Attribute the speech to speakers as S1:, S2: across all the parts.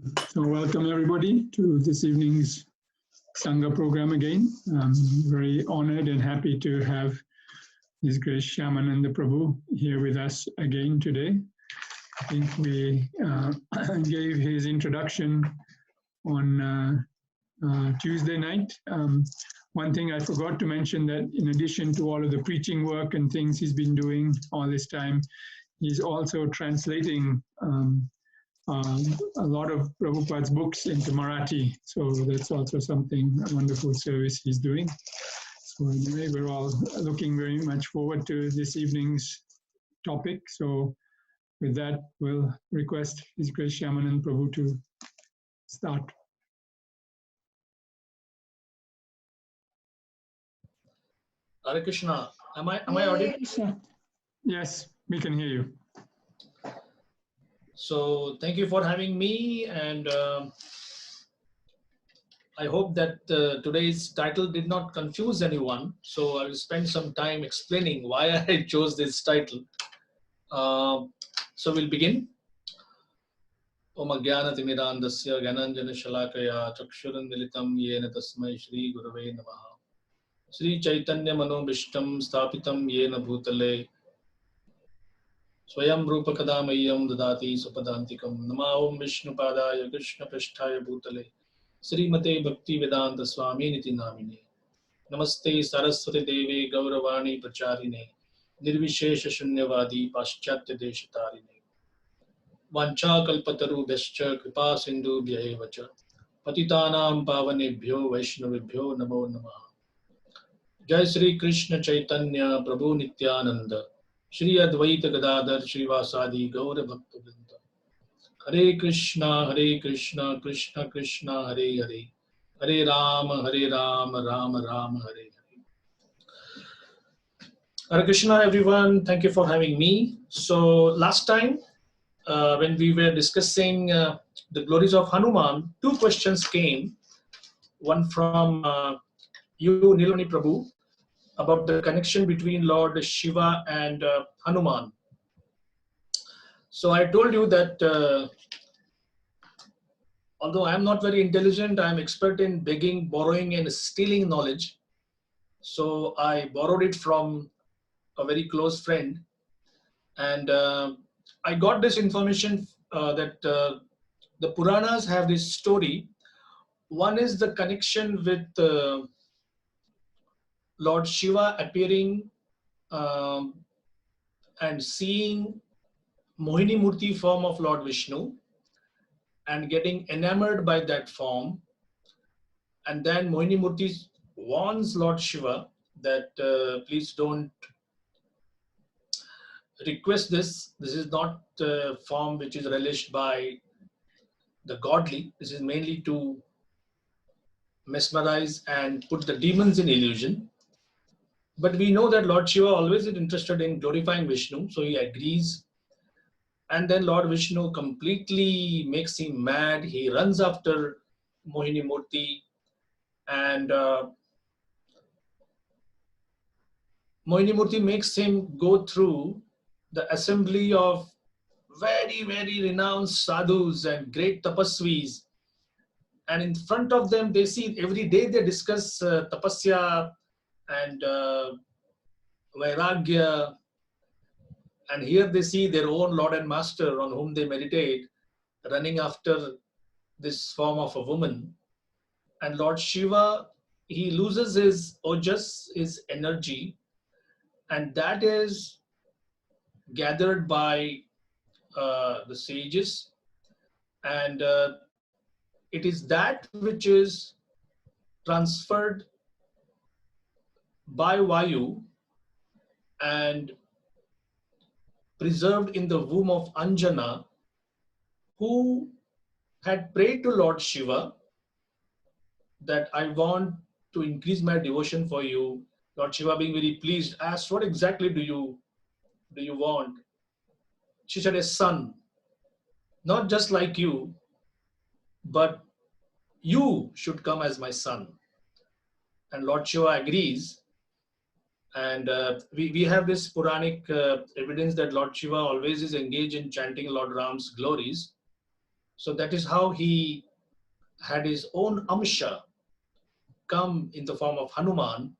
S1: So welcome everybody to this evening's Sanga program again. I'm very honored and happy to have His Grace Syamananda Prabhu here with us again today. I think we gave his introduction on Tuesday night. One thing I forgot to mention that in addition to all of the preaching work and things he's been doing all this time, he's also translating a lot of Prabhupada's books into Marathi. So that's also something, a wonderful service he's doing. So anyway, we're all looking very much forward to this evening's topic. So with that, we'll request His Grace Syamananda Prabhu to start.
S2: Hare Krishna. Am I audible?
S1: Yes, we can hear you.
S2: So thank you for having me, and I hope that today's title did not confuse anyone. So I will spend some time explaining why I chose this title. So we'll begin. Om Ajnanatimidandasya Gyananjana Shalakaya Chakshurandilitam Yena Tasmai Shri Gurave Namaha Sri Chaitanya Manobishtam Sthapitam Yena Bhutale Swayam Rupa Kadamayam Dadati Supadantikam Nama Om Vishnu Padaya Krishna Pristhaya Bhutale Srimate Bhakti Vedanta Swami Niti Namine Namaste Saraswati Devi Gauravani Pracharine Nirvishesha Shunyavadi Paschatya Deshatarine Vancha Kalpataru Bescha Kripa Sindhu Bhyayevacha Patitanam Pavanebhyo Vaishnavibhyo Namo Namaha Jai Sri Krishna Chaitanya Prabhu Nityananda Shri Advaita Gadadhar Srivasadi Gaura Bhaktivinoda Hare Krishna Krishna Krishna Hare Hare Hare Rama Rama Rama Hare Hare. Hare Krishna everyone, thank you for having me. So last time when we were discussing the glories of Hanuman, two questions came. One from you, Nilani Prabhu, about the connection between Lord Shiva and Hanuman. So I told you that although I am not very intelligent, I am expert in begging, borrowing and stealing knowledge. So I borrowed it from a very close friend, and I got this information that the Puranas have this story. One is the connection with Lord Shiva appearing and seeing Mohini Murti form of Lord Vishnu and getting enamored by that form. And then Mohini Murti warns Lord Shiva that please don't request this. This is not a form which is relished by the godly. This is mainly to mesmerize and put the demons in illusion. But we know that Lord Shiva always is interested in glorifying Vishnu, so he agrees. And then Lord Vishnu completely makes him mad. He runs after Mohini Murti, and Mohini Murti makes him go through the assembly of very, very renowned sadhus and great tapasvis. And in front of them, they see every day they discuss tapasya and vairagya. And here they see their own Lord and Master on whom they meditate, running after this form of a woman. And Lord Shiva, he loses his ojas, his energy, and that is gathered by the sages. And it is that which is transferred by Vayu and preserved in the womb of Anjana, who had prayed to Lord Shiva that I want to increase my devotion for you. Lord Shiva, being very pleased, asked, what exactly do you want? She said, a son, not just like you, but you should come as my son. And Lord Shiva agrees. And we have this Puranic evidence that Lord Shiva always is engaged in chanting Lord Ram's glories. So that is how he had his own Amsha come in the form of Hanuman,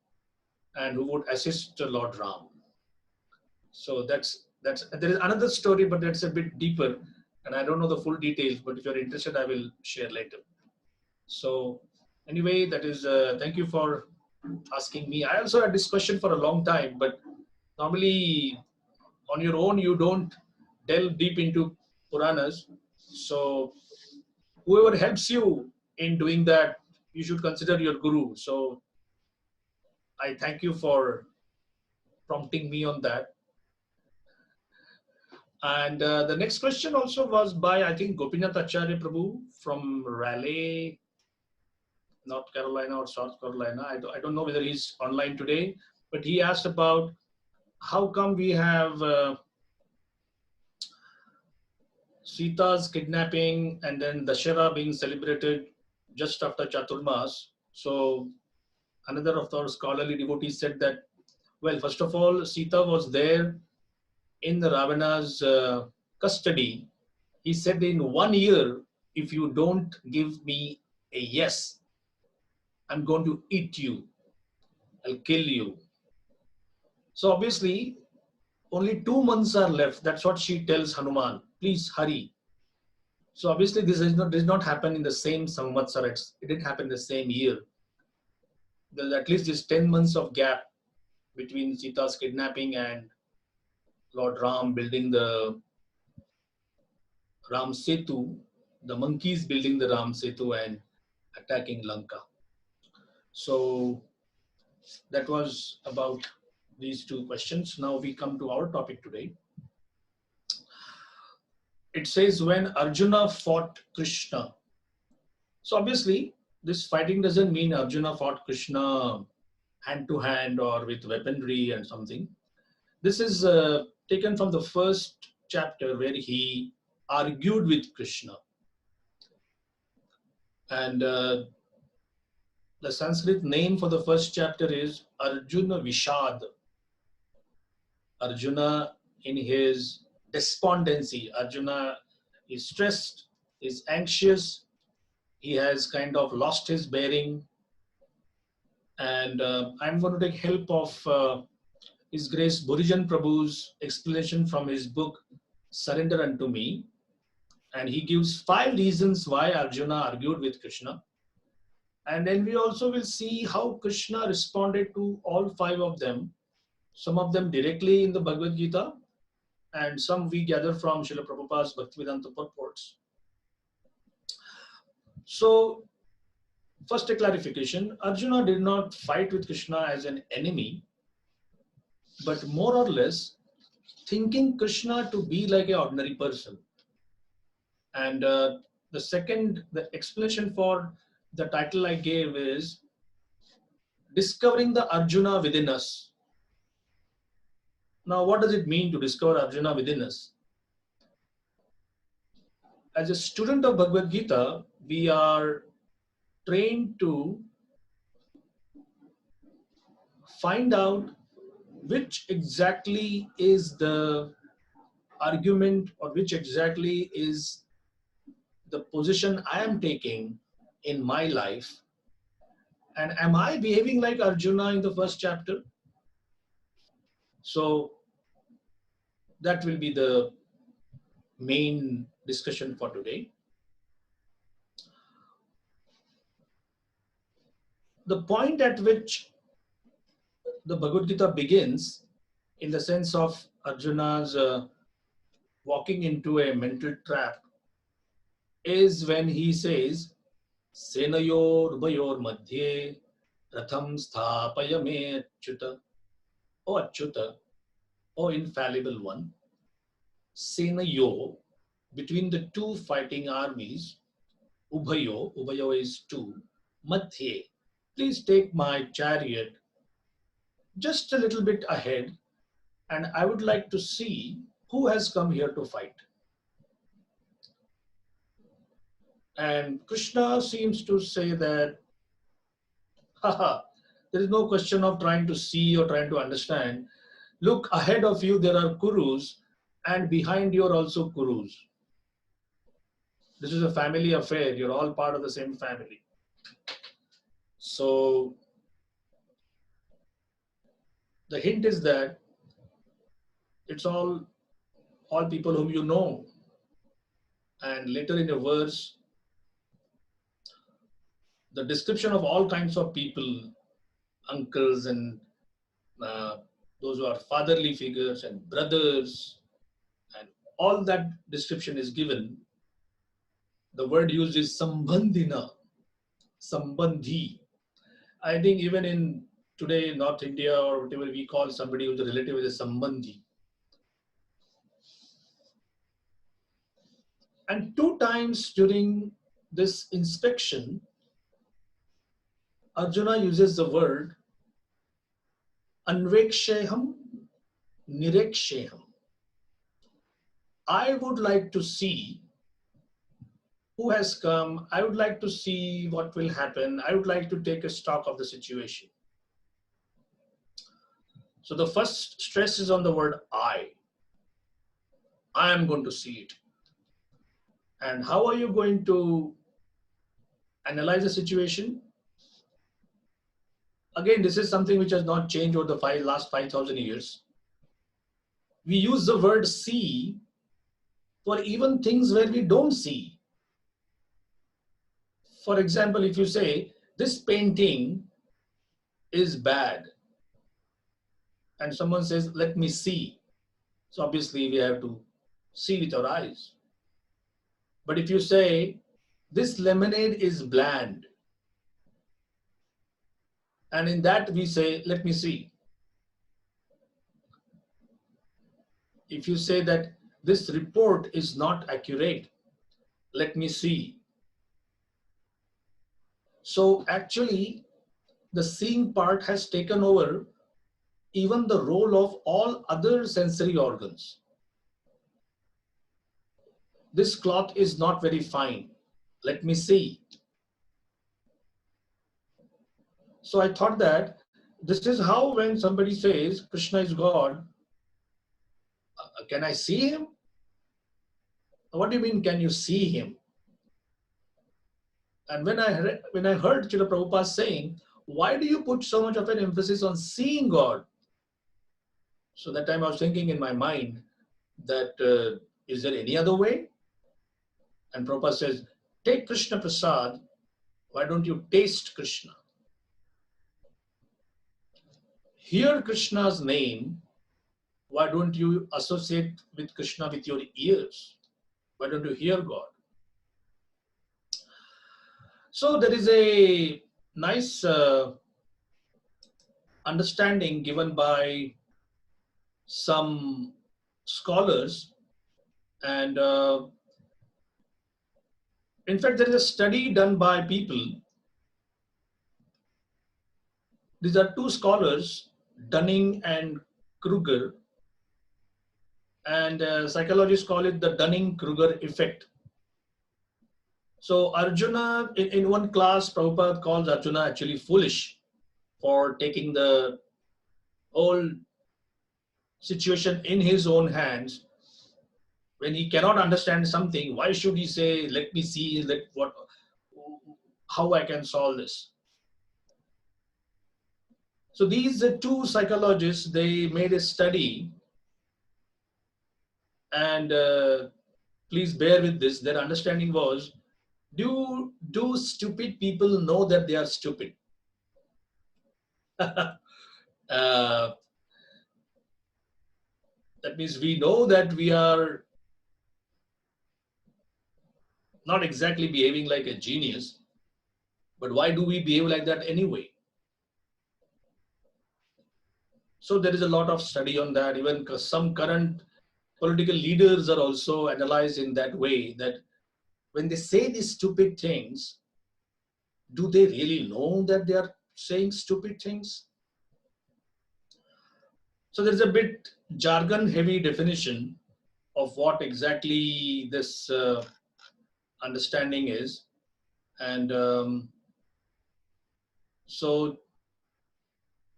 S2: and who would assist Lord Ram. So that's there is another story, but that's a bit deeper, and I don't know the full details. But if you're interested, I will share later. So anyway, that is thank you for asking me. I also had this question for a long time, but normally on your own you don't delve deep into Puranas. So whoever helps you in doing that, you should consider your guru. So I thank you for prompting me on that. And the next question also was by, I think, Gopinath Acharya Prabhu from Raleigh, North Carolina or South Carolina. I don't know whether he's online today, but he asked about how come we have Sita's kidnapping and then Dashera being celebrated just after Chaturmas. So another of our scholarly devotees said that, well, first of all, Sita was there in the Ravana's custody. He said, in 1 year, if you don't give me a yes, I'm going to eat you. I'll kill you. So obviously, only 2 months are left. That's what she tells Hanuman. Please hurry. So obviously, this did not happen in the same Samvatsara. It didn't happen in the same year. There's at least this 10 months of gap between Sita's kidnapping and Lord Ram building the Ram Setu, the monkeys building the Ram Setu and attacking Lanka. So that was about these two questions. Now we come to our topic today. It says when Arjuna fought Krishna. So obviously this fighting doesn't mean Arjuna fought Krishna hand to hand or with weaponry and something. This is taken from the first chapter where he argued with Krishna. And the Sanskrit name for the first chapter is Arjuna Vishad. Arjuna in his despondency. Arjuna is stressed, is anxious, he has kind of lost his bearing. And I'm going to take help of His Grace Burijan Prabhu's explanation from his book Surrender Unto Me. And he gives 5 reasons why Arjuna argued with Krishna. And then we also will see how Krishna responded to all 5 of them. Some of them directly in the Bhagavad Gita, and some we gather from Srila Prabhupada's Bhaktivedanta purports. So, first a clarification, Arjuna did not fight with Krishna as an enemy, but more or less thinking Krishna to be like an ordinary person. And the explanation for the title I gave is Discovering the Arjuna Within Us. Now, what does it mean to discover Arjuna within us? As a student of Bhagavad Gita, we are trained to find out which exactly is the argument or which exactly is the position I am taking in my life. And am I behaving like Arjuna in the first chapter? So that will be the main discussion for today. The point at which the Bhagavad Gita begins, in the sense of Arjuna's walking into a mental trap, is when he says, Senayor Ubayor Madhye Ratham Sthapaya Me Achyuta. O Achyuta, O infallible one, Senayo, between the 2 fighting armies, Ubayo is 2, Madhye, please take my chariot just a little bit ahead, and I would like to see who has come here to fight. And Krishna seems to say that, there is no question of trying to see or trying to understand. Look, ahead of you there are Kurus, and behind you are also Kurus. This is a family affair. You're all part of the same family. So the hint is that it's all people whom you know. And later in the verse, the description of all kinds of people, uncles and those who are fatherly figures and brothers, and all that description is given. The word used is sambandhina, sambandhi. I think even in today, North India or whatever, we call somebody who's a relative as a sambandhi. And 2 times during this inspection, Arjuna uses the word anveksheham, nireksheham. I would like to see who has come. I would like to see what will happen. I would like to take a stock of the situation. So the first stress is on the word I. I am going to see it. And how are you going to analyze the situation? Again, this is something which has not changed over the last 5,000 years. We use the word see for even things where we don't see. For example, if you say, this painting is bad, and someone says, let me see. So obviously we have to see with our eyes. But if you say, this lemonade is bland, and in that we say, let me see. If you say that this report is not accurate, let me see. So actually, the seeing part has taken over even the role of all other sensory organs. This cloth is not very fine. Let me see. So I thought that this is how when somebody says Krishna is God, can I see him? What do you mean, can you see him? And when I heard Srila Prabhupada saying, why do you put so much of an emphasis on seeing God? So that time I was thinking in my mind that is there any other way? And Prabhupada says, take Krishna Prasad, why don't you taste Krishna? Hear Krishna's name, why don't you associate with Krishna with your ears? Why don't you hear God? So there is a nice understanding given by some scholars, and in fact there is a study done by people. These are 2 scholars, Dunning and Kruger, and psychologists call it the Dunning-Kruger effect. So Arjuna, in one class, Prabhupada calls Arjuna actually foolish for taking the whole situation in his own hands. When he cannot understand something, why should he say, let me see how I can solve this? So these 2 psychologists, they made a study, and please bear with this. Their understanding was, do stupid people know that they are stupid? That means we know that we are not exactly behaving like a genius, but why do we behave like that anyway? So there is a lot of study on that. Even some current political leaders are also analyzed in that way, that when they say these stupid things, do they really know that they are saying stupid things? So there's a bit jargon heavy definition of what exactly this understanding is. And so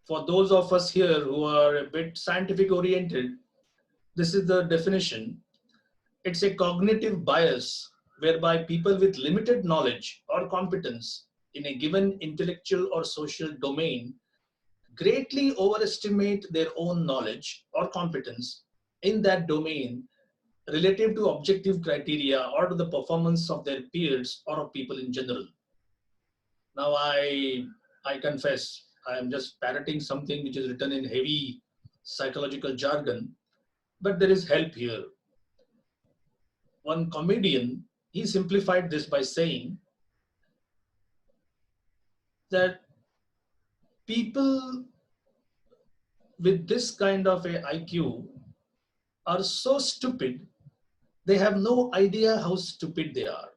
S2: for those of us here who are a bit scientific oriented, this is the definition. It's a cognitive bias whereby people with limited knowledge or competence in a given intellectual or social domain greatly overestimate their own knowledge or competence in that domain relative to objective criteria or to the performance of their peers or of people in general. Now, I confess, I am just parroting something which is written in heavy psychological jargon, but there is help here. One comedian, he simplified this by saying that people with this kind of a IQ are so stupid, they have no idea how stupid they are.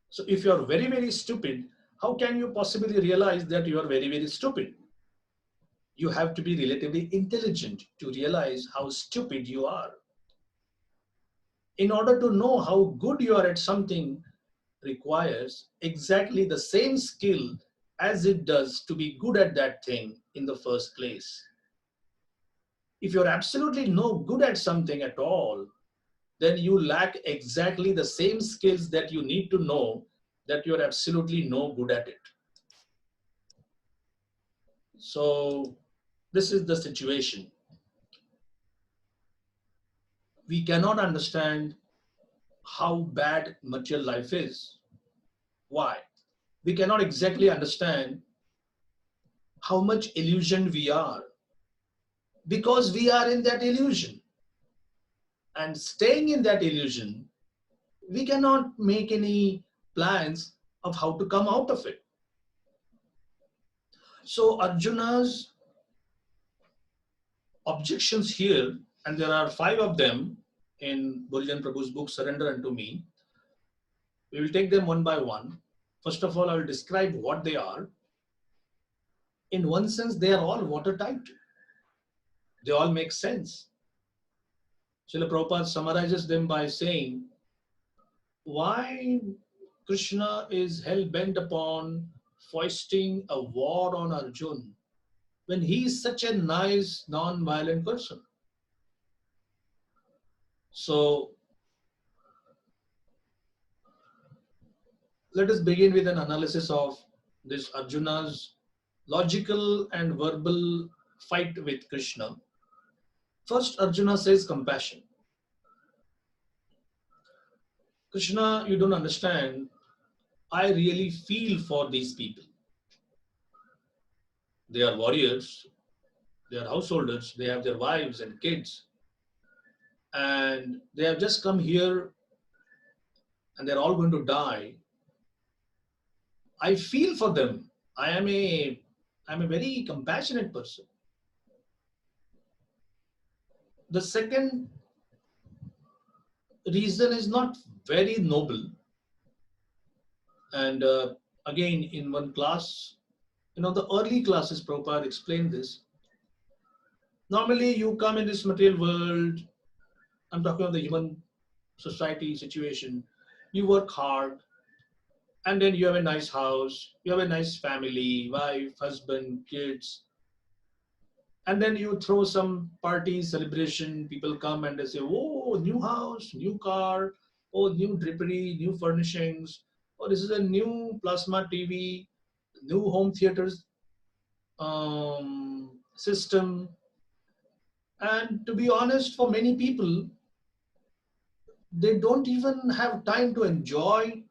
S2: So if you are very, very stupid, how can you possibly realize that you are very, very stupid? You have to be relatively intelligent to realize how stupid you are. In order to know how good you are at something requires exactly the same skill as it does to be good at that thing in the first place. If you're absolutely no good at something at all, then you lack exactly the same skills that you need to know that you're absolutely no good at it. So this is the situation. We cannot understand how bad material life is. Why? We cannot exactly understand how much illusion we are because we are in that illusion. And staying in that illusion, we cannot make any plans of how to come out of it. So Arjuna's objections here, and there are 5 of them in Bolijan Prabhu's book, Surrender Unto Me. We will take them one by one. First of all, I will describe what they are. In one sense, they are all watertight. They all make sense. Srila Prabhupada summarizes them by saying, why Krishna is hell-bent upon foisting a war on Arjuna when he is such a nice, non-violent person? So, let us begin with an analysis of this Arjuna's logical and verbal fight with Krishna. First, Arjuna says compassion. Krishna, you don't understand. I really feel for these people. They are warriors, they are householders, they have their wives and kids, and they have just come here and they're all going to die. I feel for them. I'm a very compassionate person. The second reason is not very noble. And again, in one class, the early classes, Prabhupada explained this. Normally, you come in this material world, I'm talking about the human society situation, you work hard, and then you have a nice house, you have a nice family, wife, husband, kids, and then you throw some party, celebration, people come and they say, oh, new house, new car, oh, new drapery, new furnishings, oh, this is a new plasma TV, new home theaters system. And to be honest, for many people, they don't even have time to enjoy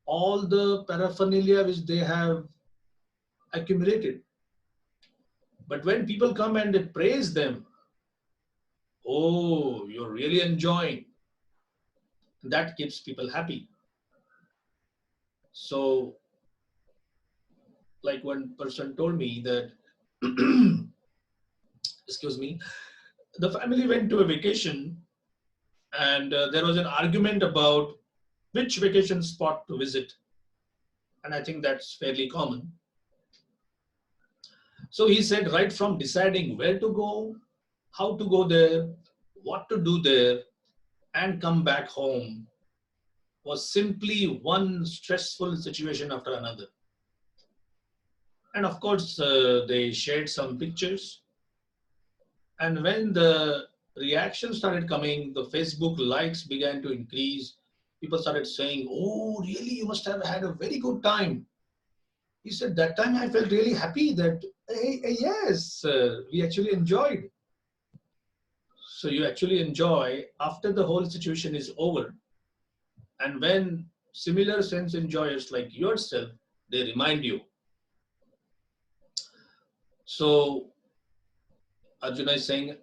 S2: all the paraphernalia which they have accumulated. But when people come and they praise them, oh, you're really enjoying, that keeps people happy. So, like one person told me that, excuse me, the family went to a vacation and there was an argument about which vacation spot to visit. And I think that's fairly common. So he said, right from deciding where to go, how to go there, what to do there, and come back home was simply one stressful situation after another. And of course, they shared some pictures. And when the reactions started coming, the Facebook likes began to increase. People started saying, "Oh, really? You must have had a very good time." He said, "That time I felt really happy that, yes, we actually enjoyed." So you actually enjoy after the whole situation is over. And when similar sense enjoyers like yourself, they remind you. So Arjuna is saying,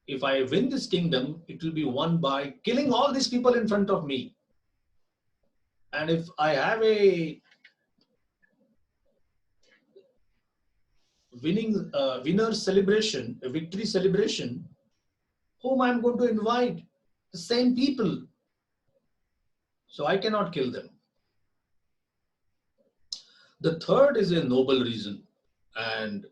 S2: if I win this kingdom, it will be won by killing all these people in front of me. And if I have a winner celebration, a victory celebration, whom I'm going to invite? The same people. So I cannot kill them. The third is a noble reason. And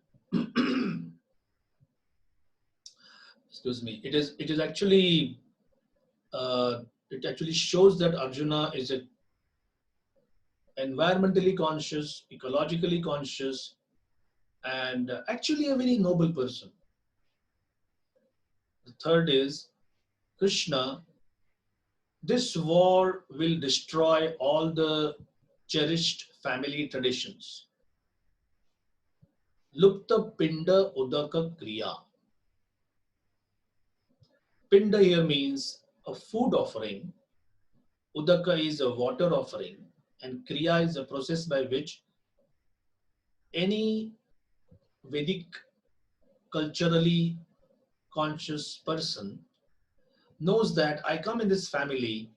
S2: excuse me, it is actually it actually shows that Arjuna is a environmentally conscious, ecologically conscious, and actually a very noble person. The third is Krishna. This war will destroy all the cherished family traditions. Lupta Pinda Udaka Kriya. Pinda here means a food offering. Udaka is a water offering. And Kriya is a process by which any Vedic culturally conscious person knows that I come in this family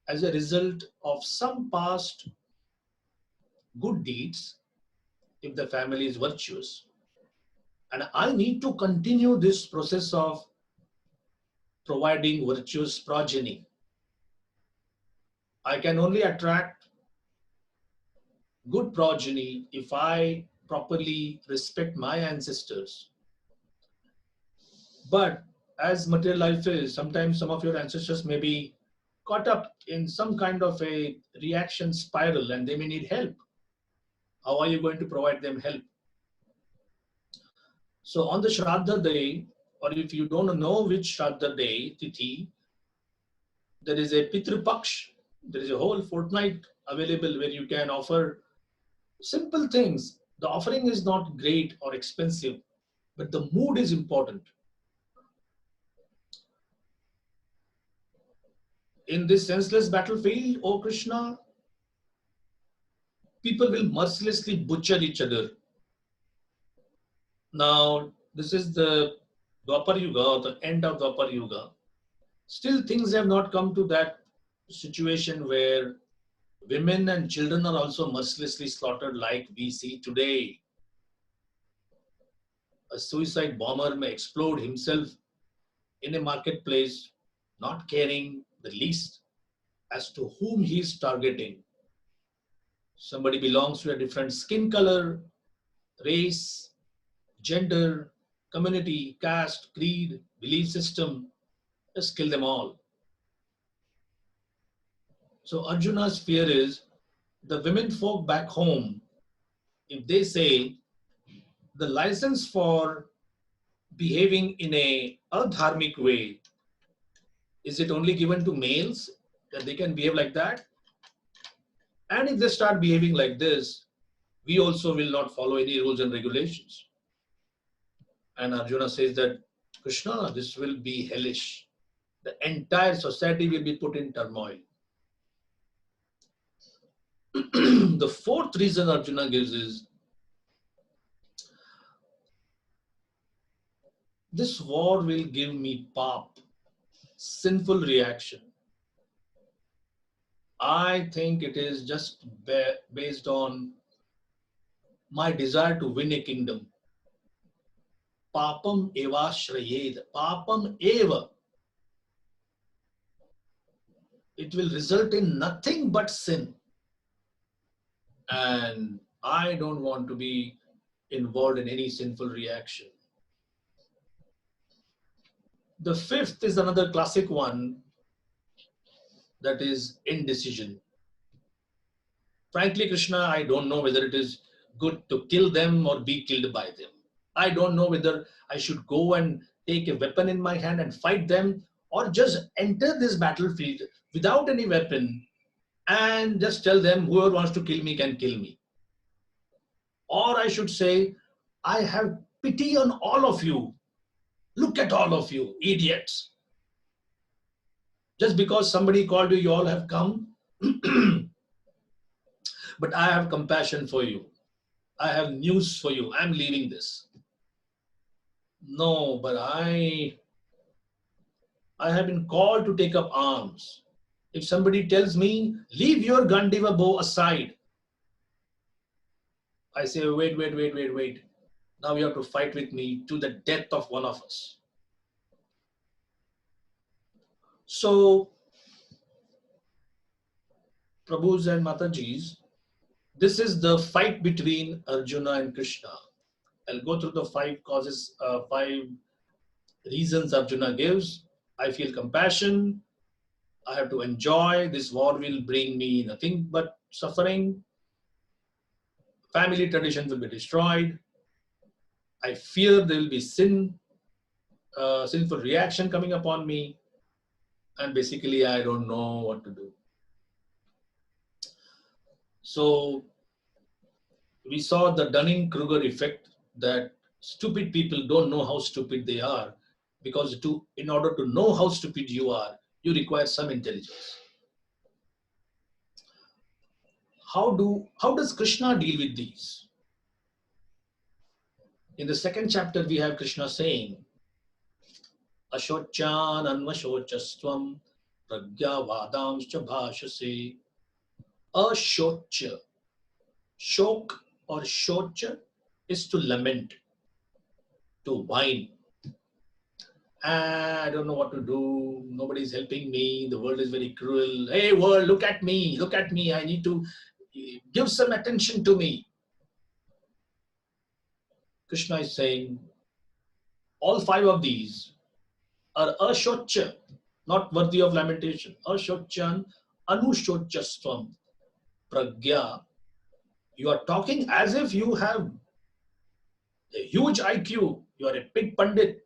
S2: as a result of some past good deeds, if the family is virtuous. And I need to continue this process of providing virtuous progeny. I can only attract good progeny if I properly respect my ancestors. But as material life is, sometimes some of your ancestors may be caught up in some kind of a reaction spiral and they may need help. How are you going to provide them help? So on the Shraddha day, or if you don't know which Shraddha day, Tithi, there is a Pitru Paksh. There is a whole fortnight available where you can offer simple things. The offering is not great or expensive, but the mood is important. In this senseless battlefield, O Krishna, people will mercilessly butcher each other. Now, this is the Dwapar Yuga, or the end of Dwapar Yuga. Still, things have not come to that situation where women and children are also mercilessly slaughtered like we see today. A suicide bomber may explode himself in a marketplace, not caring the least as to whom he is targeting. Somebody belongs to a different skin color, race, gender, community, caste, creed, belief system, just kill them all. So Arjuna's fear is the women folk back home, if they say the license for behaving in a adharmic way, is it only given to males that they can behave like that? And if they start behaving like this, we also will not follow any rules and regulations. And Arjuna says that, Krishna, this will be hellish. The entire society will be put in turmoil. The fourth reason Arjuna gives is, this war will give me pap, sinful reaction. I think it is just based on my desire to win a kingdom. Papam eva shrayed. Papam eva. It will result in nothing but sin. And I don't want to be involved in any sinful reaction. The fifth is another classic one, that is indecision. Frankly, Krishna, I don't know whether it is good to kill them or be killed by them. I don't know whether I should go and take a weapon in my hand and fight them, or just enter this battlefield without any weapon and just tell them whoever wants to kill me can kill me. Or I should say, I have pity on all of you. Look at all of you, idiots. Just because somebody called you, you all have come. But I have compassion for you. I have news for you. I'm leaving this. No, but I have been called to take up arms. If somebody tells me, leave your Gandiva bow aside, I say, wait. Now you have to fight with me to the death of one of us. So, Prabhus and Matajis, this is the fight between Arjuna and Krishna. I'll go through the 5 causes, 5 reasons Arjuna gives. I feel compassion. I have to enjoy. This war will bring me nothing but suffering. Family traditions will be destroyed. I fear there will be sinful reaction coming upon me. And basically, I don't know what to do. So, we saw the Dunning-Kruger effect, that stupid people don't know how stupid they are, because in order to know how stupid you are, you require some intelligence. How does Krishna deal with these? In the 2nd chapter, we have Krishna saying, Ashochan anvashochastvam pragya vadamscha bhashase. Ashocha. Shok or shocha is to lament, to whine. I don't know what to do. Nobody's helping me. The world is very cruel. Hey world, look at me. Look at me. I need to give some attention to me. Krishna is saying, all 5 of these are ashocha, not worthy of lamentation. Ashochan anushochastvam pragya. You are talking as if you have a huge IQ. You are a big pandit.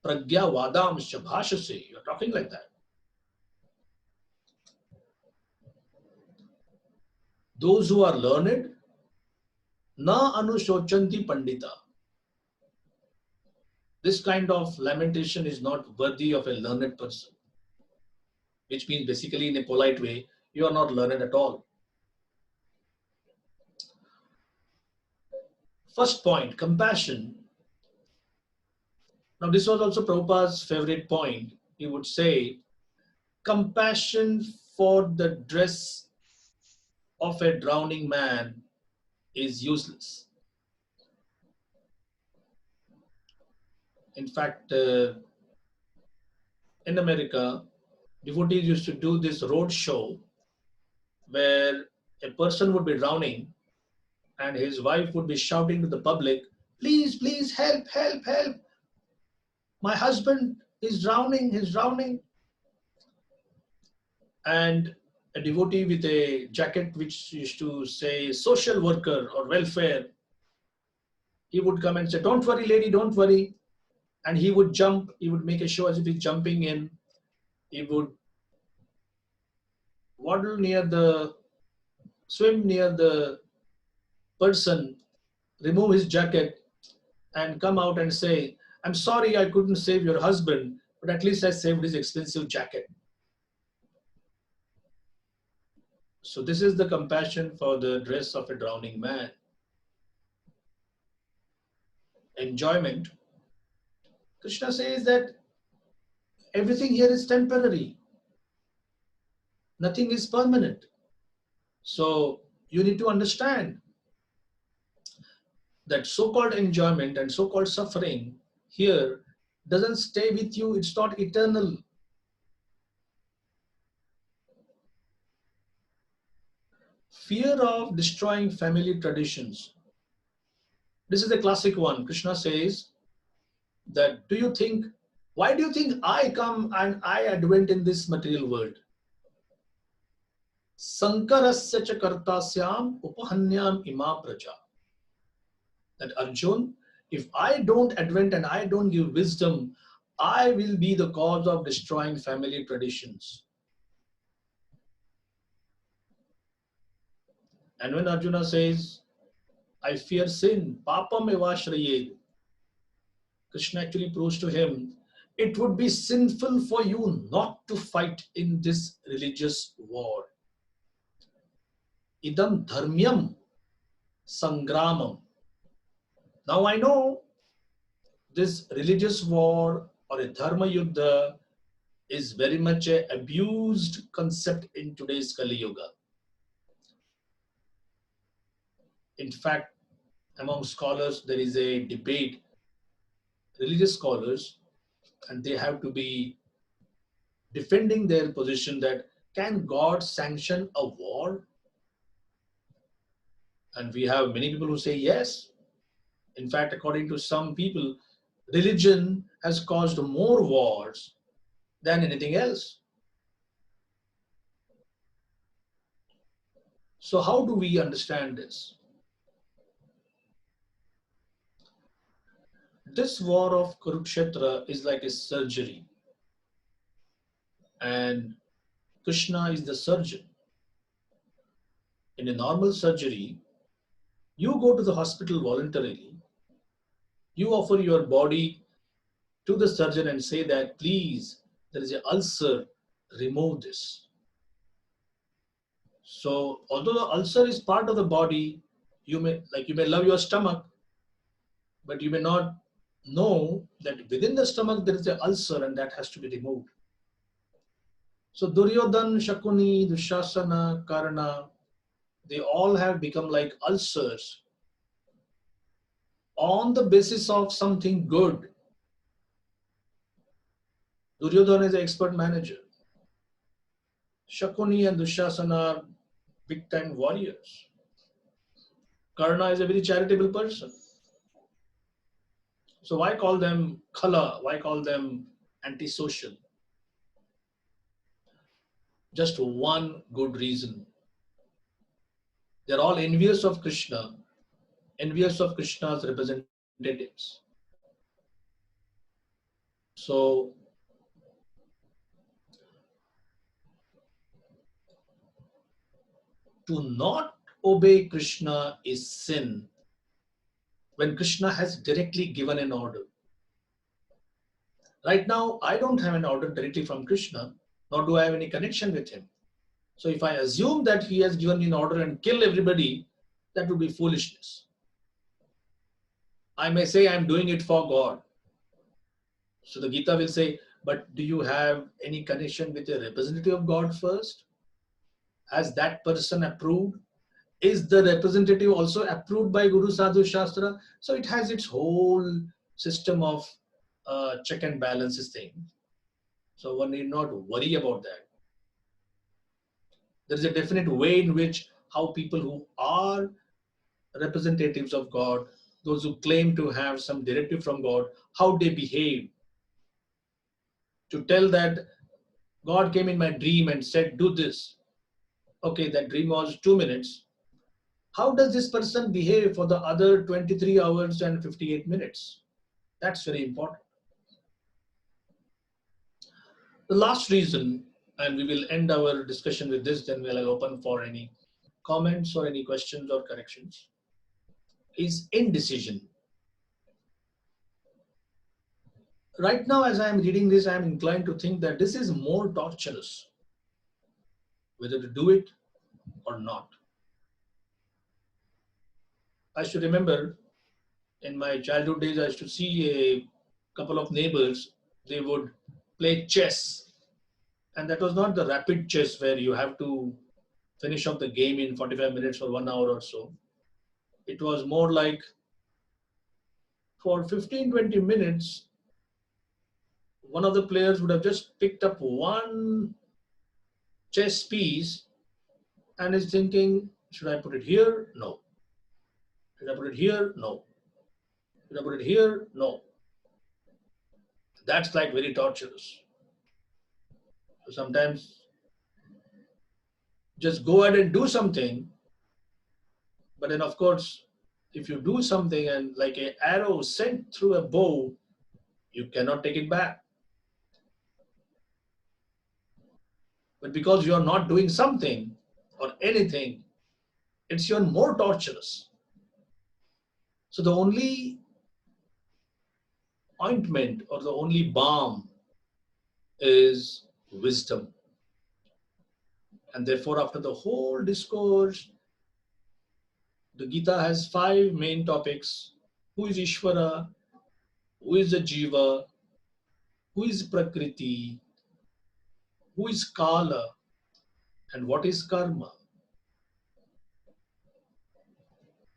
S2: Pragya vadamscha bhashase. You are talking like that. Those who are learned, na anushochanti pandita. This kind of lamentation is not worthy of a learned person. Which means basically in a polite way, you are not learned at all. First point, compassion. Now this was also Prabhupada's favorite point. He would say, compassion for the dress of a drowning man is useless. In fact, in America, devotees used to do this road show where a person would be drowning and his wife would be shouting to the public, please, please, help, help, help. My husband is drowning, he's drowning. And a devotee with a jacket which used to say social worker or welfare, he would come and say, don't worry, lady, don't worry. And he would jump, he would make a show as if he's jumping in. He would waddle swim near the person, remove his jacket and come out and say, I'm sorry I couldn't save your husband, but at least I saved his expensive jacket. So this is the compassion for the dress of a drowning man. Enjoyment. Krishna says that everything here is temporary. Nothing is permanent. So you need to understand that so-called enjoyment and so-called suffering here doesn't stay with you. It's not eternal. Fear of destroying family traditions. This is a classic one. Krishna says that, why do you think I come and I advent in this material world? Sankarasya cha kartasyam upahanyam ima praja. That Arjuna, if I don't advent and I don't give wisdom, I will be the cause of destroying family traditions. And when Arjuna says, I fear sin, papam evashrayed, Krishna actually proves to him, it would be sinful for you not to fight in this religious war. Idam dharmyam sangramam. Now I know this religious war or a dharma yuddha is very much an abused concept in today's Kali Yuga. In fact, among scholars, there is a debate, religious scholars, and they have to be defending their position that can God sanction a war? And we have many people who say yes. In fact, according to some people, religion has caused more wars than anything else. So how do we understand this? This war of Kurukshetra is like a surgery, and Krishna is the surgeon. In a normal surgery, you go to the hospital voluntarily, you offer your body to the surgeon and say that, please, there is an ulcer, remove this. So although the ulcer is part of the body, you may love your stomach, but you may not know that within the stomach there is an ulcer and that has to be removed. So Duryodhan, Shakuni, Dushasana, Karna, they all have become like ulcers on the basis of something good. Duryodhan is an expert manager. Shakuni and Dushasana are big time warriors. Karna is a very charitable person. So why call them khala? Why call them antisocial? Just one good reason. They're all envious of Krishna, envious of Krishna's representatives. So to not obey Krishna is sin when Krishna has directly given an order. Right now, I don't have an order directly from Krishna, nor do I have any connection with him. So if I assume that he has given me an order and kill everybody, that would be foolishness. I may say I'm doing it for God. So the Gita will say, but do you have any connection with a representative of God first? Has that person approved? Is the representative also approved by Guru Sadhu Shastra? So it has its whole system of check and balances thing. So one need not worry about that. There is a definite way in which how people who are representatives of God, those who claim to have some directive from God, how they behave. To tell that God came in my dream and said, do this. Okay, that dream was 2 minutes. How does this person behave for the other 23 hours and 58 minutes? That's very important. The last reason, and we will end our discussion with this, then we'll open for any comments or any questions or corrections, is indecision. Right now, as I am reading this, I am inclined to think that this is more torturous, whether to do it or not. I should remember in my childhood days, I used to see a couple of neighbors, they would play chess. And that was not the rapid chess where you have to finish up the game in 45 minutes or 1 hour or so. It was more like for 15-20 minutes, one of the players would have just picked up one chess piece and is thinking, should I put it here? No. Should I put it here? No. Should I put it here? No. That's like very torturous. So sometimes just go ahead and do something. But then of course, if you do something and like an arrow sent through a bow, you cannot take it back. But because you are not doing something or anything, it's even more torturous. So the only ointment or the only balm is wisdom. And therefore, after the whole discourse, the Gita has 5 main topics. Who is Ishvara? Who is the Jiva? Who is Prakriti? Who is Kala? And what is Karma?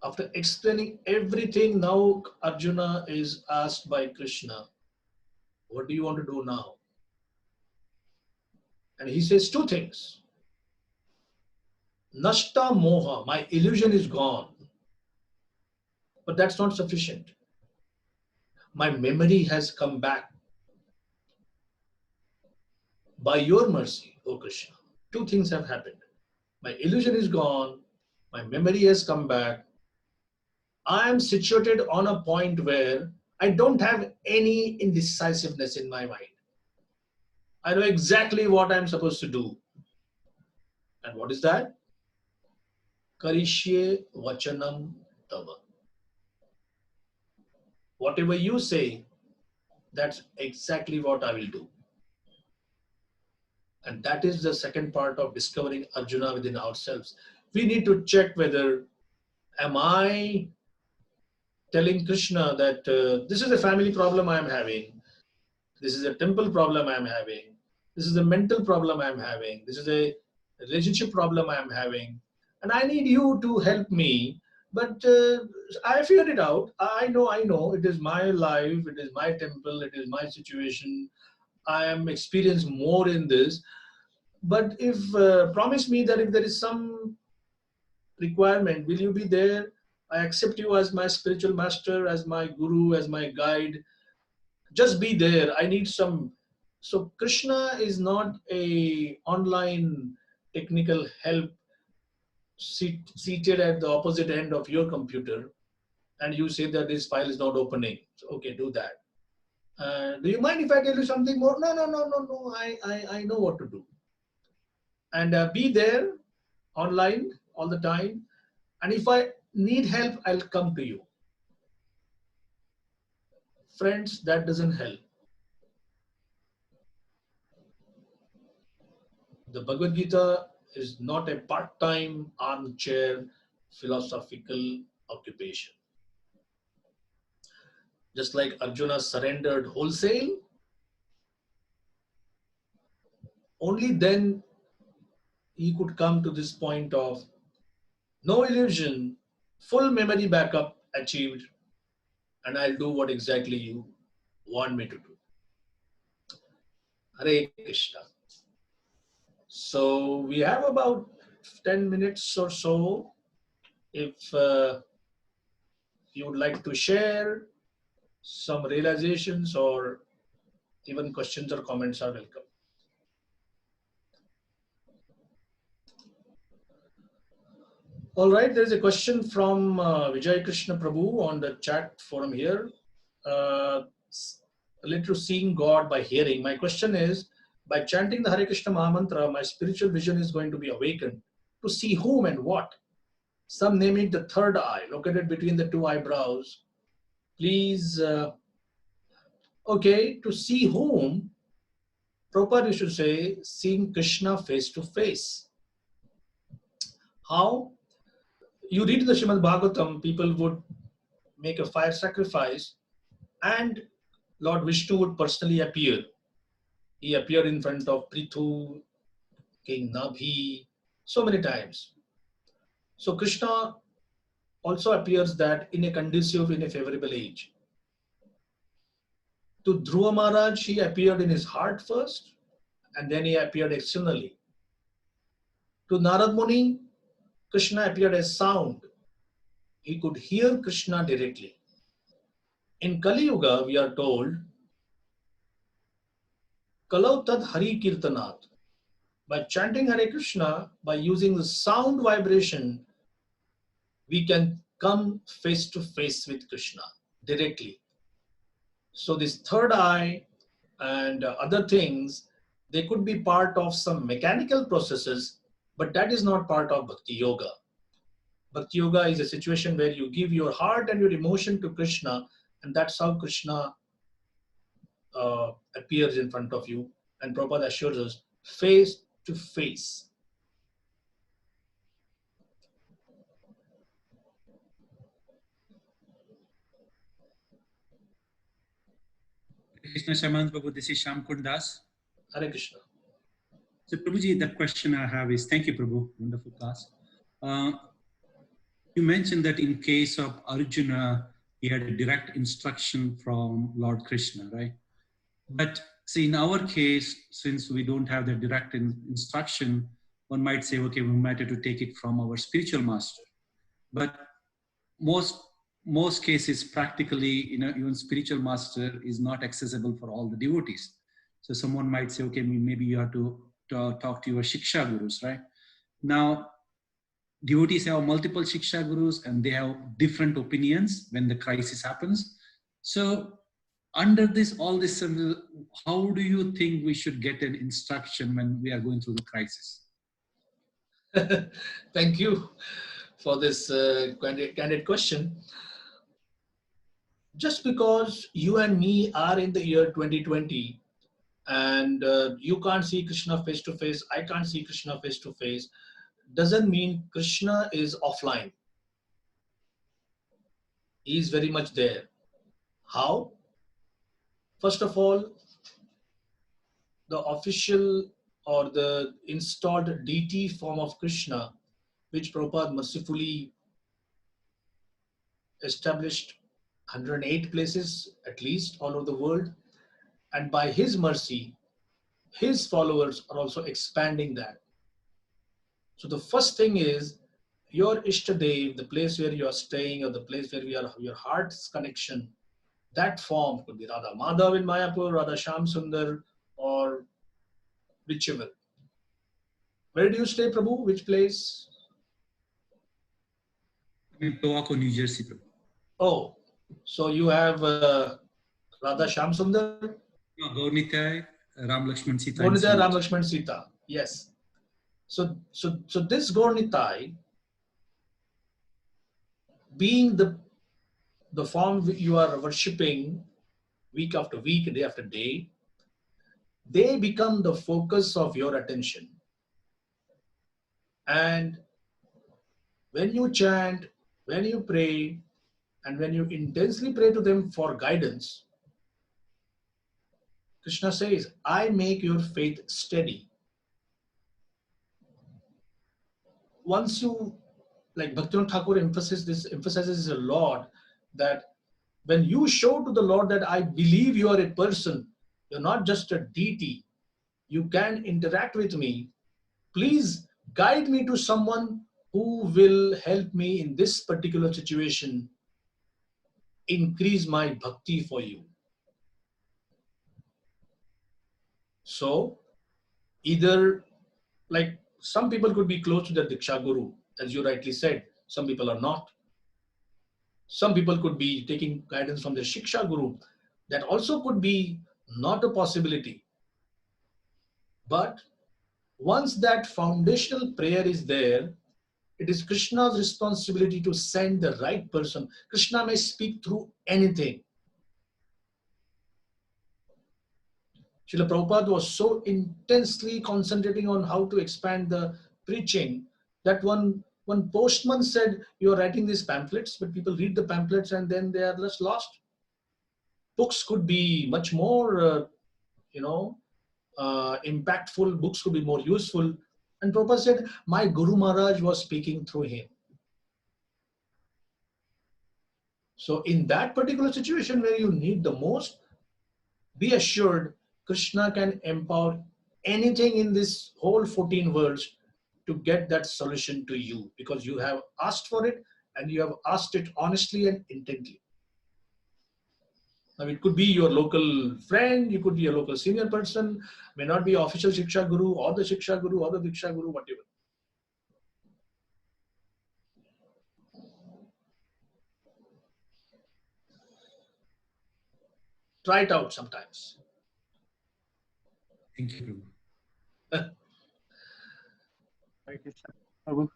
S2: After explaining everything, now Arjuna is asked by Krishna, what do you want to do now? And he says 2 things. Nashta moha, my illusion is gone. But that's not sufficient. My memory has come back. By your mercy, O Krishna. 2 things have happened. My illusion is gone. My memory has come back. I am situated on a point where I don't have any indecisiveness in my mind. I know exactly what I'm supposed to do. And what is that? Karishye vachanam tava. Whatever you say, that's exactly what I will do. And that is the second part of discovering Arjuna within ourselves. We need to check whether, am I telling Krishna that this is a family problem I am having, this is a temple problem I am having, this is a mental problem I am having, this is a relationship problem I am having, and I need you to help me. But I figured it out. I know. It is my life, it is my temple, it is my situation. I am experienced more in this. But if promise me that if there is some requirement, will you be there? I accept you as my spiritual master, as my guru, as my guide. Just be there. I need some. So Krishna is not a online technical help seated at the opposite end of your computer, and you say that this file is not opening. So, okay, do that. Do you mind if I tell you something more? No. I know what to do. And be there online all the time. And if I need help, I'll come to you. Friends, that doesn't help. The Bhagavad Gita is not a part-time armchair philosophical occupation. Just like Arjuna surrendered wholesale, only then he could come to this point of no illusion, full memory backup achieved, and I'll do what exactly you want me to do. Hare Krishna. So we have about 10 minutes or so. If you would like to share some realizations or even questions or comments are welcome. All right, there's a question from Vijay Krishna Prabhu on the chat forum here. Related to seeing God by hearing. My question is, by chanting the Hare Krishna Mahamantra, my spiritual vision is going to be awakened. To see whom and what? Some name it the third eye, located between the 2 eyebrows. Please, okay, to see whom? Proper, you should say, seeing Krishna face to face. How? You read the Srimad Bhagavatam, people would make a fire sacrifice and Lord Vishnu would personally appear. He appeared in front of Prithu, King Nabhi, so many times. So Krishna also appears that in a conducive, in a favorable age. To Dhruva Maharaj, he appeared in his heart first, and then he appeared externally. To Narad Muni, Krishna appeared as sound. He could hear Krishna directly. In Kali Yuga, we are told, Kalau tad Hari Kirtanat. By chanting Hare Krishna, by using the sound vibration, we can come face to face with Krishna directly. So this third eye and other things, They could be part of some mechanical processes, but that is not part of Bhakti Yoga. Bhakti Yoga is a situation where you give your heart and your emotion to Krishna, and that's how Krishna appears in front of you. And Prabhupada assures us, face to face.
S3: Krishna Shaman Prabhu, this is Shyam Kundas.
S2: Hare Krishna.
S3: So Prabhuji, the question I have is, thank you Prabhu, wonderful class. You mentioned that in case of Arjuna, he had a direct instruction from Lord Krishna, right? But see, in our case, since we don't have the direct instruction, one might say, okay, we might have to take it from our spiritual master. But most cases, practically, even spiritual master is not accessible for all the devotees. So someone might say, okay, maybe you have to talk to your Shiksha Gurus, right? Now, devotees have multiple Shiksha Gurus and they have different opinions when the crisis happens. So under all this, how do you think we should get an instruction when we are going through the crisis?
S2: Thank you for this candid question. Just because you and me are in the year 2020 and you can't see Krishna face to face, I can't see Krishna face to face, doesn't mean Krishna is offline. He is very much there. How? First of all, the official or the installed deity form of Krishna, which Prabhupada mercifully established 108 places at least all over the world, and by his mercy, his followers are also expanding that. So the first thing is your Ishtadev, the place where you are staying or the place where your heart's connection, that form could be Radha Madhav in Mayapur, Radha Shyam Sundar, or whichever. Where do you stay, Prabhu? Which place?
S3: In Towaco, New Jersey, Prabhu.
S2: Oh, so you have Radha Shyam Sundar?
S3: No, Gaurnitai, Ram Lakshman Sita.
S2: Gaurnitai, Ram Lakshman Sita. Yes. So this Gaurnitai, being the form you are worshipping week after week, day after day, they become the focus of your attention. And when you chant, when you pray, and when you intensely pray to them for guidance, Krishna says, I make your faith steady. Once you, like Bhaktivinoda Thakur emphasizes a lot, that when you show to the Lord that I believe you are a person, you're not just a deity, you can interact with me, please guide me to someone who will help me in this particular situation, increase my bhakti for you. So either, like, some people could be close to their Diksha Guru, as you rightly said, some people are not. Some people could be taking guidance from their Shiksha Guru. That also could be not a possibility. But once that foundational prayer is there, it is Krishna's responsibility to send the right person. Krishna may speak through anything. Srila Prabhupada was so intensely concentrating on how to expand the preaching that one postman said, you are writing these pamphlets, but people read the pamphlets and then they are just lost. Books could be much more, impactful. Books could be more useful. And Prabhupada said, my Guru Maharaj was speaking through him. So in that particular situation where you need the most, be assured Krishna can empower anything in this whole 14 worlds to get that solution to you, because you have asked for it and you have asked it honestly and intently. Now it could be your local friend, you could be a local senior person, may not be official Shiksha Guru or the Shiksha Guru or the Diksha Guru, whatever. Try it out sometimes.
S3: Thank you, Prabhu.
S4: Prabhu.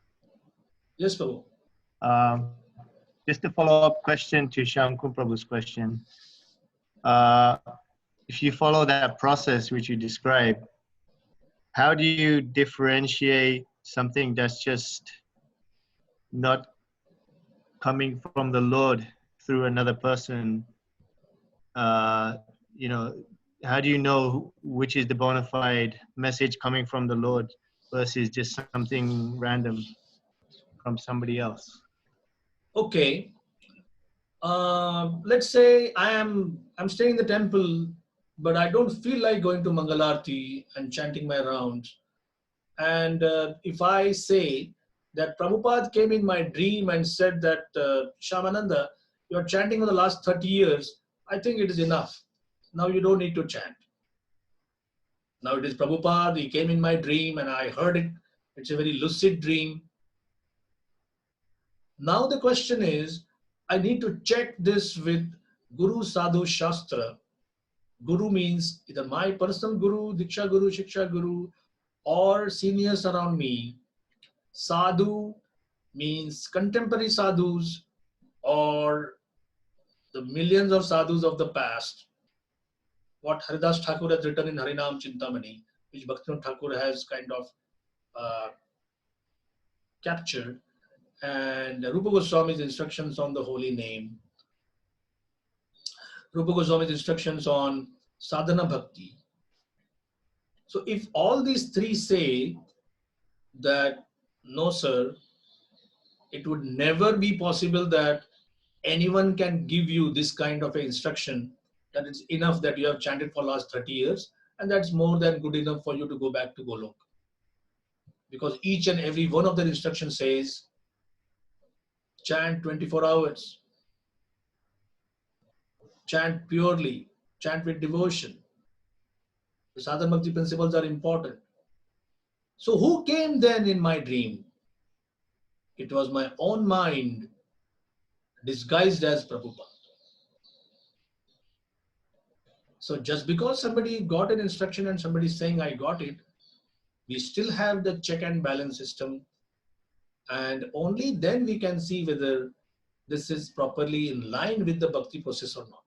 S2: Yes, Prabhu.
S4: Just a follow-up question to Shankun Prabhu's question. If you follow that process which you described, how do you differentiate something that's just not coming from the Lord through another person? You know, how do you know which is the bona fide message coming from the Lord versus just something random from somebody else?
S2: Okay. Let's say I'm staying in the temple, but I don't feel like going to Mangalarti and chanting my rounds. And if I say that Prabhupada came in my dream and said that, Syamananda, you're chanting for the last 30 years, I think it is enough. Now you don't need to chant. Now it is Prabhupada, he came in my dream and I heard it. It's a very lucid dream. Now the question is, I need to check this with Guru Sadhu Shastra. Guru means either my personal Guru, Diksha Guru, Shiksha Guru, or seniors around me. Sadhu means contemporary sadhus or the millions of sadhus of the past. What Haridas Thakur has written in Harinam Chintamani, which Bhaktivinoda Thakur has kind of captured, and Rupa Goswami's instructions on the holy name, Rupa Goswami's instructions on sadhana bhakti. So if all these three say that, no sir, it would never be possible that anyone can give you this kind of an instruction, that it's enough that you have chanted for last 30 years, and that's more than good enough for you to go back to Golok. Because each and every one of the instructions says, chant 24 hours, chant purely, chant with devotion. The sadhana bhakti principles are important. So who came then in my dream? It was my own mind disguised as Prabhupada. So just because somebody got an instruction and somebody is saying I got it, we still have the check and balance system, and only then we can see whether this is properly in line with the bhakti process or not.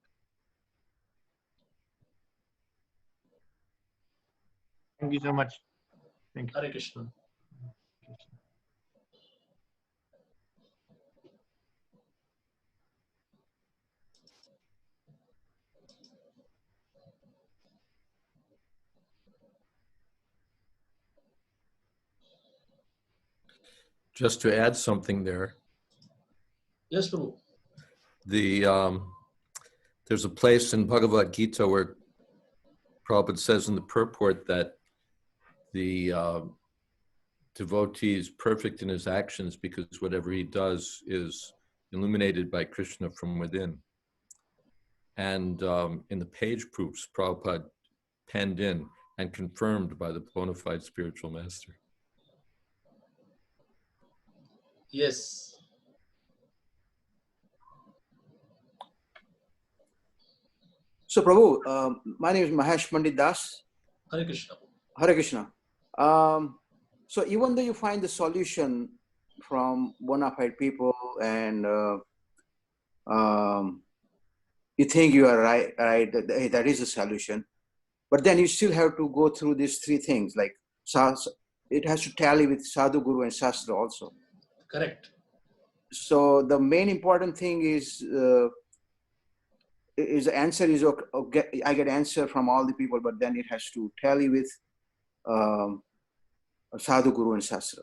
S4: Thank you so much. Thank you.
S2: Hare Krishna.
S5: Just to add something there,
S2: Yes, Prabhu.
S5: There's a place in Bhagavad Gita where Prabhupada says in the purport that the devotee is perfect in his actions because whatever he does is illuminated by Krishna from within. And in the page proofs, Prabhupada penned in and confirmed by the bona fide spiritual master.
S2: Yes.
S6: So, Prabhu, my name is Mahesh Pandit Das.
S2: Hare Krishna.
S6: Hare Krishna. So, even though you find the solution from bona fide people and you think you are right, that is a solution, but then you still have to go through these three things, like it has to tally with Sadhu, Guru, and Shastra also.
S2: Correct.
S6: So, the main important thing is the answer is okay, I get answer from all the people, but then it has to tally with Sadhu, Guru, and Shastra.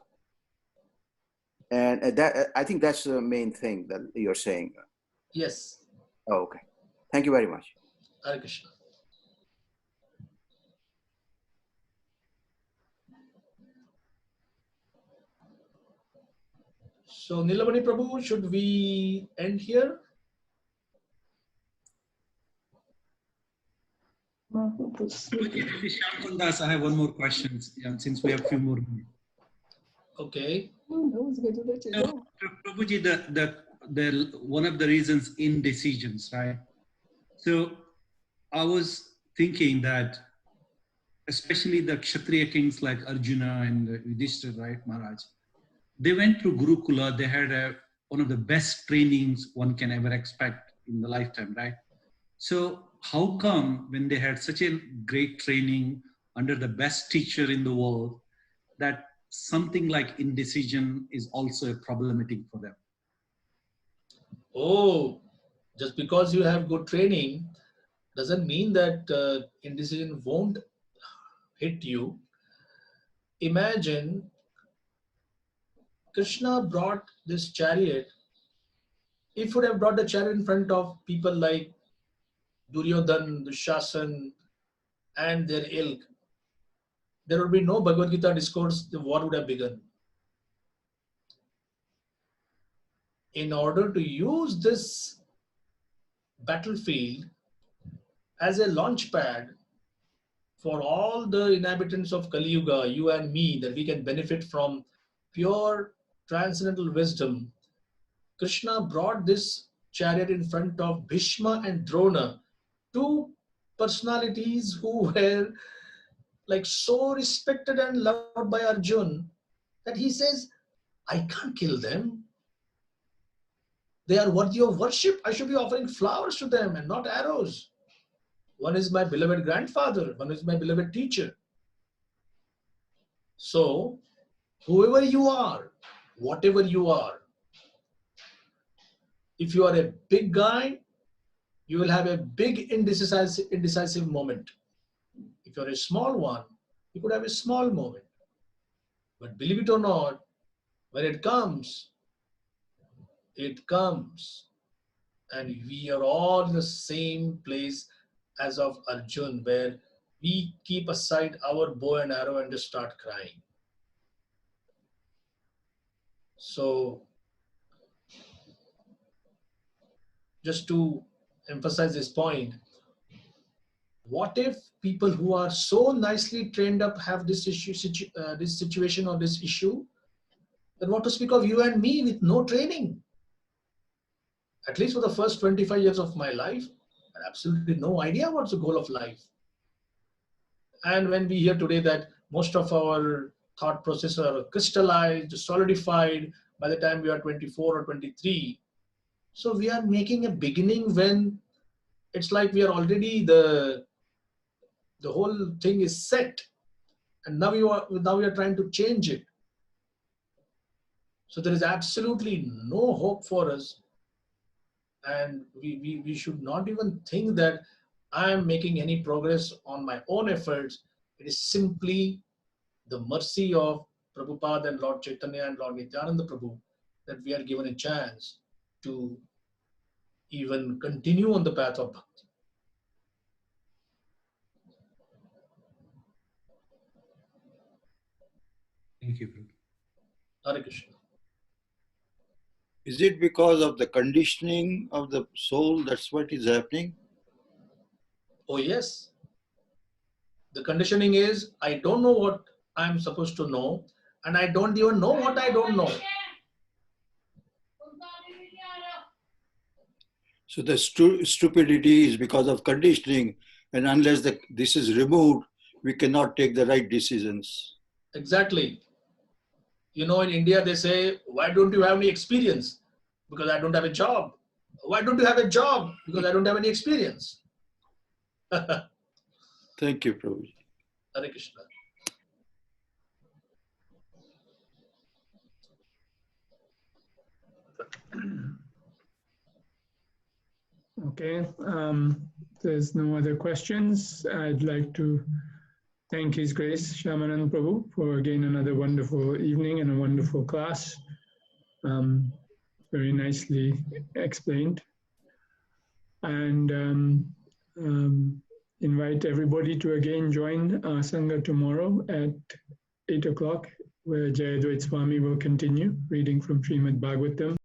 S6: And that, I think that's the main thing that you're saying.
S2: Yes.
S6: Oh, okay. Thank you very much.
S2: Hare Krishna. So, Nilamani Prabhu, should we end here?
S3: Shyamkundas, I have one more question, since we have a few more minutes.
S2: Okay.
S3: So, Prabhuji, the one of the reasons indecisions, right? So I was thinking that especially the Kshatriya kings like Arjuna and Yudhishthira, right, Maharaj? They went through Gurukula. They had one of the best trainings one can ever expect in the lifetime, right? So how come when they had such a great training under the best teacher in the world, that something like indecision is also a problematic for them?
S2: Oh, just because you have good training doesn't mean that indecision won't hit you. Imagine Krishna brought this chariot. If he would have brought the chariot in front of people like Duryodhan, Dushasan, and their ilk, there would be no Bhagavad Gita discourse, the war would have begun. In order to use this battlefield as a launch pad for all the inhabitants of Kali Yuga, you and me, that we can benefit from pure transcendental wisdom, Krishna brought this chariot in front of Bhishma and Drona, two personalities who were like so respected and loved by Arjuna that he says, I can't kill them. They are worthy of worship. I should be offering flowers to them and not arrows. One is my beloved grandfather. One is my beloved teacher. So, whoever you are, whatever you are, if you are a big guy, you will have a big indecisive moment. If you're a small one, you could have a small moment. But believe it or not, when it comes. And we are all in the same place as of Arjuna, where we keep aside our bow and arrow and just start crying. So, just to emphasize this point, what if people who are so nicely trained up have this this situation or this issue? Then what to speak of you and me with no training? At least for the first 25 years of my life, I had absolutely no idea what's the goal of life. And when we hear today that most of our thought processes are crystallized, solidified by the time we are 24 or 23, so we are making a beginning when it's like we are already the whole thing is set, and now we are trying to change it. So there is absolutely no hope for us, and we should not even think that I am making any progress on my own efforts. It is simply the mercy of Prabhupada and Lord Chaitanya and Lord Nityananda Prabhu that we are given a chance to even continue on the path of bhakti.
S3: Thank you, Prabhu.
S2: Hare Krishna.
S7: Is it because of the conditioning of the soul that's what is happening?
S2: Oh yes. The conditioning is, I don't know what I'm supposed to know, and I don't even know what I don't know.
S7: So the stupidity is because of conditioning, and unless this is removed, we cannot take the right decisions.
S2: Exactly. You know, in India they say, why don't you have any experience? Because I don't have a job. Why don't you have a job? Because I don't have any experience.
S7: Thank you, Prabhu.
S2: Hare Krishna.
S1: Okay, there's no other questions. I'd like to thank His Grace Syamananda Prabhu for again another wonderful evening and a wonderful class. Very nicely explained. And invite everybody to again join our Sanga tomorrow at 8 o'clock, where Jayadvaita Swami will continue reading from Srimad Bhagavatam.